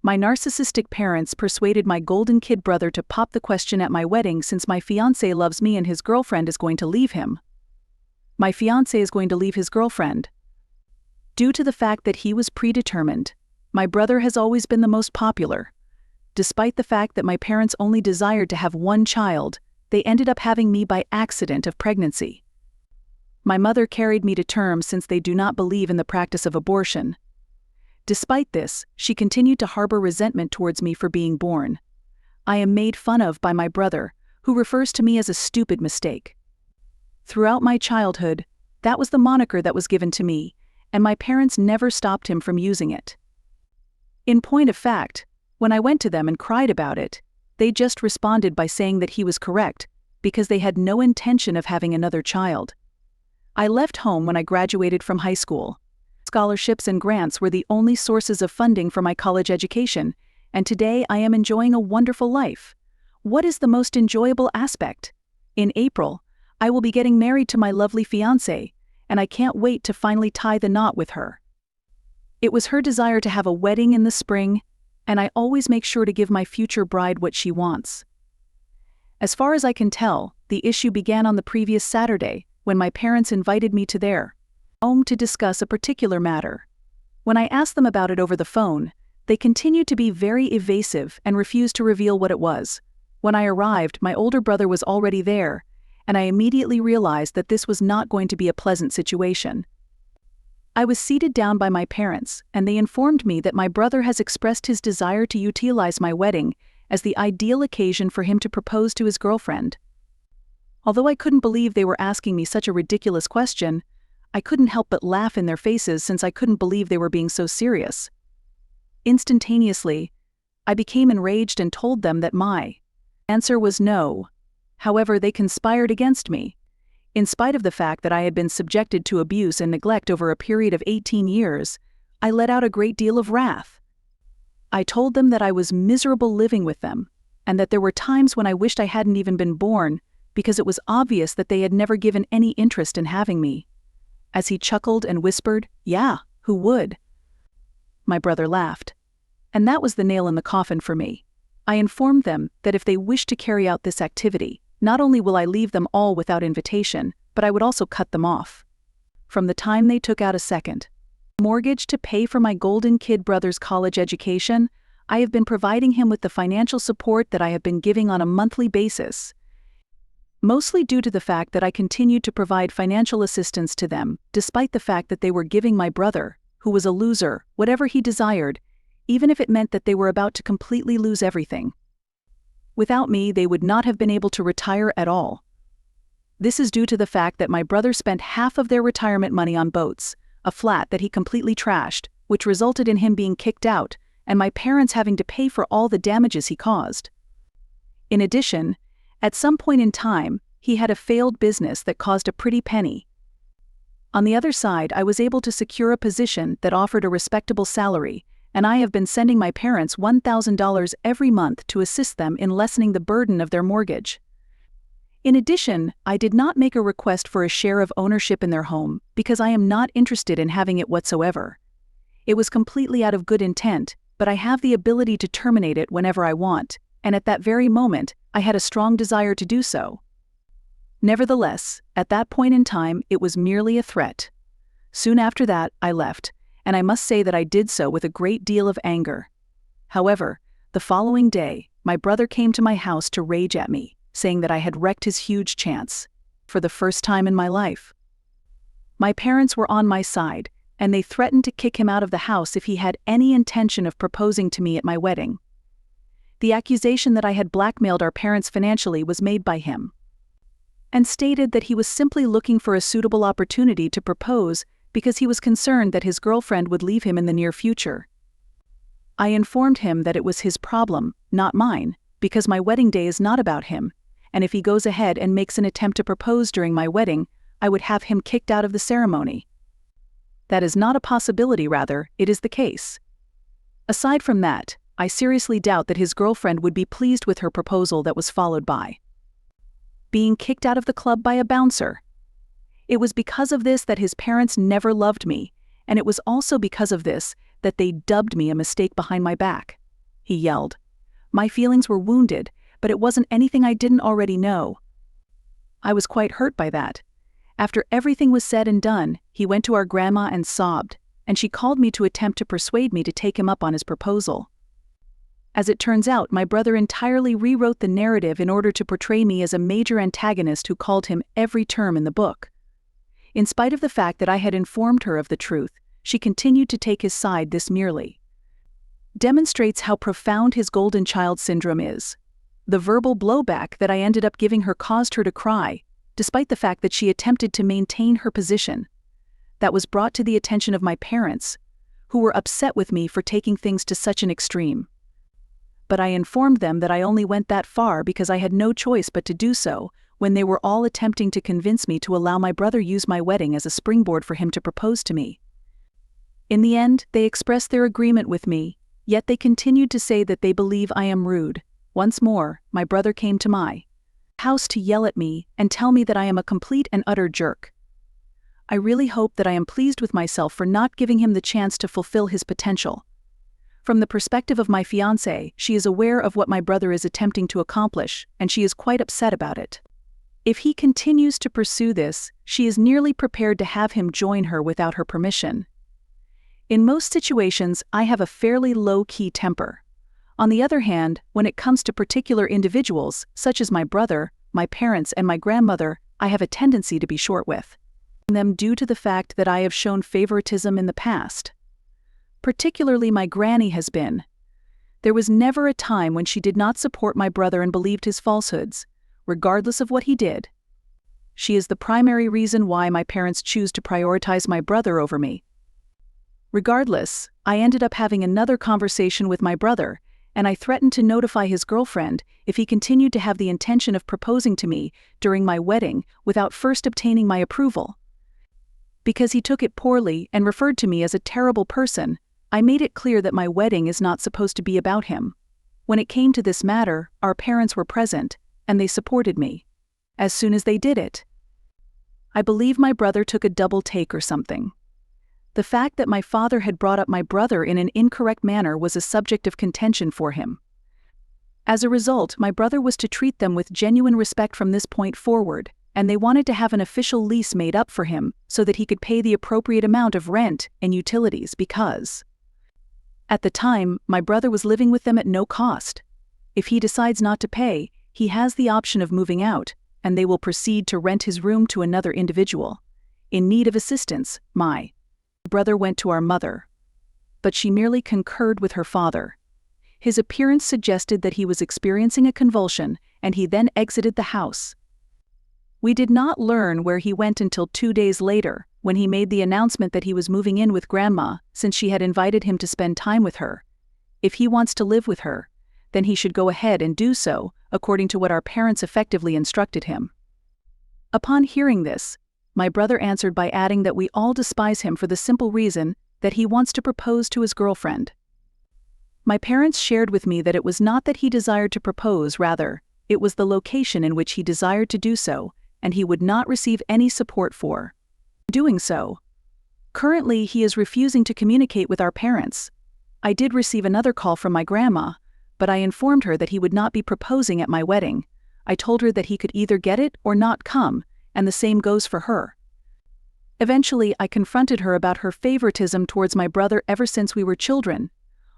My narcissistic parents persuaded my golden kid brother to pop the question at my wedding since my fiancé loves me and his girlfriend is going to leave him. My fiancé is going to leave his girlfriend. Due to the fact that he was predetermined, my brother has always been the most popular. Despite the fact that my parents only desired to have one child, they ended up having me by accident of pregnancy. My mother carried me to term since they do not believe in the practice of abortion. Despite this, she continued to harbor resentment towards me for being born. I am made fun of by my brother, who refers to me as a stupid mistake. Throughout my childhood, that was the moniker that was given to me, and my parents never stopped him from using it. In point of fact, when I went to them and cried about it, they just responded by saying that he was correct, because they had no intention of having another child. I left home when I graduated from high school. Scholarships and grants were the only sources of funding for my college education, and today I am enjoying a wonderful life. What is the most enjoyable aspect? In April, I will be getting married to my lovely fiancée, and I can't wait to finally tie the knot with her. It was her desire to have a wedding in the spring, and I always make sure to give my future bride what she wants. As far as I can tell, the issue began on the previous Saturday, when my parents invited me to their home to discuss a particular matter. When I asked them about it over the phone, they continued to be very evasive and refused to reveal what it was. When I arrived, my older brother was already there, and I immediately realized that this was not going to be a pleasant situation. I was seated down by my parents, and they informed me that my brother has expressed his desire to utilize my wedding as the ideal occasion for him to propose to his girlfriend. Although I couldn't believe they were asking me such a ridiculous question, I couldn't help but laugh in their faces since I couldn't believe they were being so serious. Instantaneously, I became enraged and told them that my answer was no. However, they conspired against me. In spite of the fact that I had been subjected to abuse and neglect over a period of 18 years, I let out a great deal of wrath. I told them that I was miserable living with them, and that there were times when I wished I hadn't even been born, because it was obvious that they had never given any interest in having me. As he chuckled and whispered, "Yeah, who would?" My brother laughed. And that was the nail in the coffin for me. I informed them that if they wished to carry out this activity, not only will I leave them all without invitation, but I would also cut them off. From the time they took out a second mortgage to pay for my golden kid brother's college education, I have been providing him with the financial support that I have been giving on a monthly basis. Mostly due to the fact that I continued to provide financial assistance to them, despite the fact that they were giving my brother, who was a loser, whatever he desired, even if it meant that they were about to completely lose everything. Without me, they would not have been able to retire at all. This is due to the fact that my brother spent half of their retirement money on boats, a flat that he completely trashed, which resulted in him being kicked out, and my parents having to pay for all the damages he caused. In addition, at some point in time, he had a failed business that caused a pretty penny. On the other side, I was able to secure a position that offered a respectable salary, and I have been sending my parents $1,000 every month to assist them in lessening the burden of their mortgage. In addition, I did not make a request for a share of ownership in their home because I am not interested in having it whatsoever. It was completely out of good intent, but I have the ability to terminate it whenever I want, and at that very moment, I had a strong desire to do so. Nevertheless, at that point in time, it was merely a threat. Soon after that, I left, and I must say that I did so with a great deal of anger. However, the following day, my brother came to my house to rage at me, saying that I had wrecked his huge chance, for the first time in my life. My parents were on my side, and they threatened to kick him out of the house if he had any intention of proposing to me at my wedding. The accusation that I had blackmailed our parents financially was made by him, and stated that he was simply looking for a suitable opportunity to propose because he was concerned that his girlfriend would leave him in the near future. I informed him that it was his problem, not mine, because my wedding day is not about him, and if he goes ahead and makes an attempt to propose during my wedding, I would have him kicked out of the ceremony. That is not a possibility, rather, it is the case. Aside from that, I seriously doubt that his girlfriend would be pleased with her proposal that was followed by being kicked out of the club by a bouncer. It was because of this that his parents never loved me, and it was also because of this that they dubbed me a mistake behind my back. he yelled. My feelings were wounded, but it wasn't anything I didn't already know. I was quite hurt by that. After everything was said and done, he went to our grandma and sobbed, and she called me to attempt to persuade me to take him up on his proposal. As it turns out, my brother entirely rewrote the narrative in order to portray me as a major antagonist who called him every term in the book. In spite of the fact that I had informed her of the truth, she continued to take his side. This merely demonstrates how profound his golden child syndrome is. The verbal blowback that I ended up giving her caused her to cry, despite the fact that she attempted to maintain her position. That was brought to the attention of my parents, who were upset with me for taking things to such an extreme. But I informed them that I only went that far because I had no choice but to do so, when they were all attempting to convince me to allow my brother use my wedding as a springboard for him to propose to me. In the end, they expressed their agreement with me, yet they continued to say that they believe I am rude. Once more, my brother came to my house to yell at me and tell me that I am a complete and utter jerk. I really hope that I am pleased with myself for not giving him the chance to fulfill his potential. From the perspective of my fiancée, she is aware of what my brother is attempting to accomplish, and she is quite upset about it. If he continues to pursue this, she is nearly prepared to have him join her without her permission. In most situations, I have a fairly low-key temper. On the other hand, when it comes to particular individuals, such as my brother, my parents, and my grandmother, I have a tendency to be short with them due to the fact that I have shown favoritism in the past. Particularly my granny has been. There was never a time when she did not support my brother and believed his falsehoods, regardless of what he did. She is the primary reason why my parents choose to prioritize my brother over me. Regardless, I ended up having another conversation with my brother, and I threatened to notify his girlfriend if he continued to have the intention of proposing to me during my wedding without first obtaining my approval. Because he took it poorly and referred to me as a terrible person, I made it clear that my wedding is not supposed to be about him. When it came to this matter, our parents were present, and they supported me. As soon as they did it, I believe my brother took a double take or something. The fact that my father had brought up my brother in an incorrect manner was a subject of contention for him. As a result, my brother was to treat them with genuine respect from this point forward, and they wanted to have an official lease made up for him so that he could pay the appropriate amount of rent and utilities because at the time, my brother was living with them at no cost. If he decides not to pay, he has the option of moving out, and they will proceed to rent his room to another individual. In need of assistance, my brother went to our mother, but she merely concurred with her father. His appearance suggested that he was experiencing a convulsion, and he then exited the house. We did not learn where he went until 2 days later, when he made the announcement that he was moving in with Grandma since she had invited him to spend time with her. If he wants to live with her, then he should go ahead and do so, according to what our parents effectively instructed him. Upon hearing this, my brother answered by adding that we all despise him for the simple reason that he wants to propose to his girlfriend. My parents shared with me that it was not that he desired to propose, rather, it was the location in which he desired to do so, and he would not receive any support for doing so. Currently, he is refusing to communicate with our parents. I did receive another call from my grandma, but I informed her that he would not be proposing at my wedding. I told her that he could either get it or not come, and the same goes for her. Eventually, I confronted her about her favoritism towards my brother ever since we were children.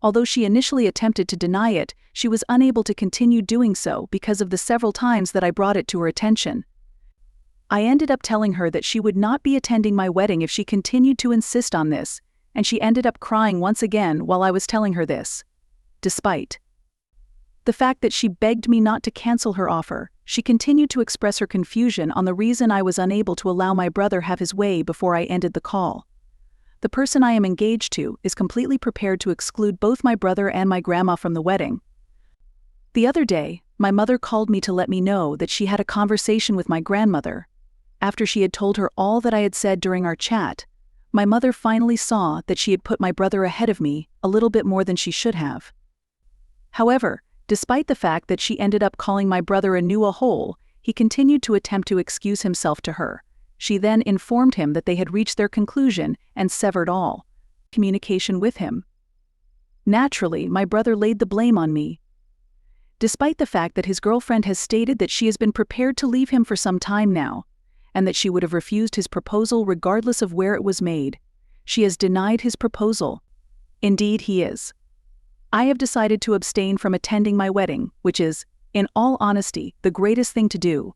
Although she initially attempted to deny it, she was unable to continue doing so because of the several times that I brought it to her attention. I ended up telling her that she would not be attending my wedding if she continued to insist on this, and she ended up crying once again while I was telling her this. Despite the fact that she begged me not to cancel her offer, she continued to express her confusion on the reason I was unable to allow my brother have his way before I ended the call. The person I am engaged to is completely prepared to exclude both my brother and my grandma from the wedding. The other day, my mother called me to let me know that she had a conversation with my grandmother. After she had told her all that I had said during our chat, my mother finally saw that she had put my brother ahead of me a little bit more than she should have. However, despite the fact that she ended up calling my brother a hole, he continued to attempt to excuse himself to her. She then informed him that they had reached their conclusion and severed all communication with him. Naturally, my brother laid the blame on me. Despite the fact that his girlfriend has stated that she has been prepared to leave him for some time now, and that she would have refused his proposal regardless of where it was made, she has denied his proposal. Indeed, he is. I have decided to abstain from attending my wedding, which is, in all honesty, the greatest thing to do.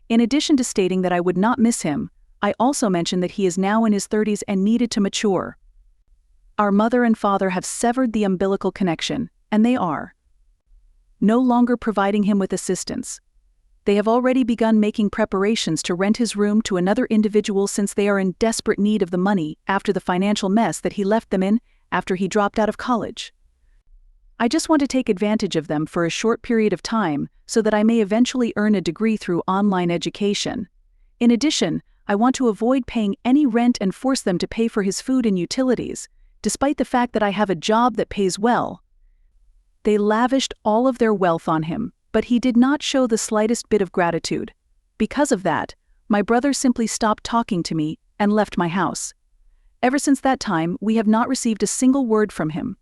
In addition to stating that I would not miss him, I also mentioned that he is now in his 30s and needed to mature. Our mother and father have severed the umbilical connection, and they are no longer providing him with assistance. They have already begun making preparations to rent his room to another individual since they are in desperate need of the money after the financial mess that he left them in after he dropped out of college. I just want to take advantage of them for a short period of time so that I may eventually earn a degree through online education. In addition, I want to avoid paying any rent and force them to pay for his food and utilities, despite the fact that I have a job that pays well. They lavished all of their wealth on him, but he did not show the slightest bit of gratitude. Because of that, my brother simply stopped talking to me and left my house. Ever since that time, we have not received a single word from him.